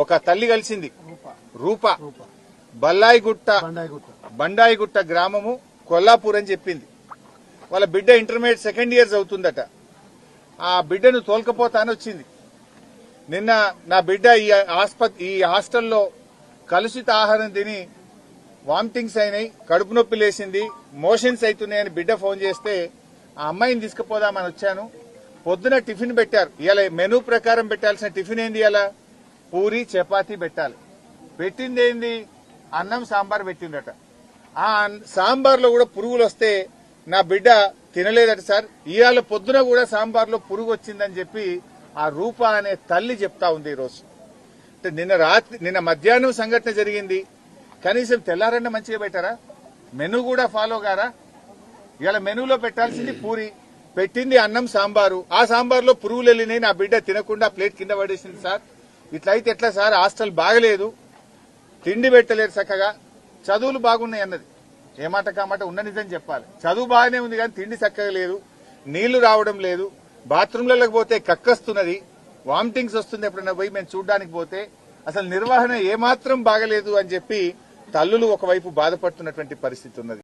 ఒక తల్లి కలిసింది రూప బండాయిగుట్ట గ్రామము కొల్లాపూర్ అని చెప్పింది. వాళ్ళ బిడ్డ ఇంటర్మీడియట్ సెకండ్ ఇయర్ చదువుతుందట. ఆ బిడ్డను తోలుకపోతానని వచ్చింది. నిన్న నా బిడ్డ ఈ హాస్టల్లో కలుషిత ఆహారం తిని వామిటింగ్స్ అయినాయి, కడుపు నొప్పి లేసింది, మోషన్స్ అవుతున్నాయని బిడ్డ ఫోన్ చేస్తే ఆ అమ్మాయిని తీసుకుపోదామని వచ్చాను. పొద్దున టిఫిన్ పెట్టారు. ఇలా మెనూ ప్రకారం పెట్టాల్సిన టిఫిన్ ఏంది? ఇలా పూరి చపాతీ పెట్టాలి. పెట్టింది ఏంది? అన్నం సాంబార్ పెట్టిందట. ఆ సాంబార్లో కూడా పురుగులు వస్తే నా బిడ్డ తినలేదట సార్. ఇవాళ పొద్దున కూడా సాంబార్లో పురుగు వచ్చిందని చెప్పి ఆ రూప అనే తల్లి చెప్తా ఉంది. ఈరోజు నిన్న మధ్యాహ్నం సంఘటన జరిగింది. కనీసం తెల్లారన్న మంచిగా పెట్టారా? మెనూ కూడా ఫాలో గారా? ఇవాళ మెనూలో పెట్టాల్సింది పూరి, పెట్టింది అన్నం సాంబారు. ఆ సాంబార్లో పురుగులు వెళ్ళినాయి, నా బిడ్డ తినకుండా ప్లేట్ కింద పడేసింది సార్. ఇట్లయితే ఎట్లా సార్? హాస్టల్ బాగలేదు, తిండి పెట్టలేరు చక్కగా, చదువులు బాగున్నాయి అన్నది. ఏ మాట కామాట ఉన్న నిజం చెప్పాలి. చదువు బాగానే ఉంది కానీ తిండి చక్కగా లేదు, నీళ్లు రావడం లేదు, బాత్రూంలకు పోతే కక్కస్తున్నది, వామిటింగ్స్ వస్తుంది. ఎప్పుడైనా పోయి మేము చూడ్డానికి పోతే అసలు నిర్వహణ ఏమాత్రం బాగలేదు అని చెప్పి తల్లులు ఒకవైపు బాధపడుతున్నటువంటి పరిస్థితి ఉన్నది.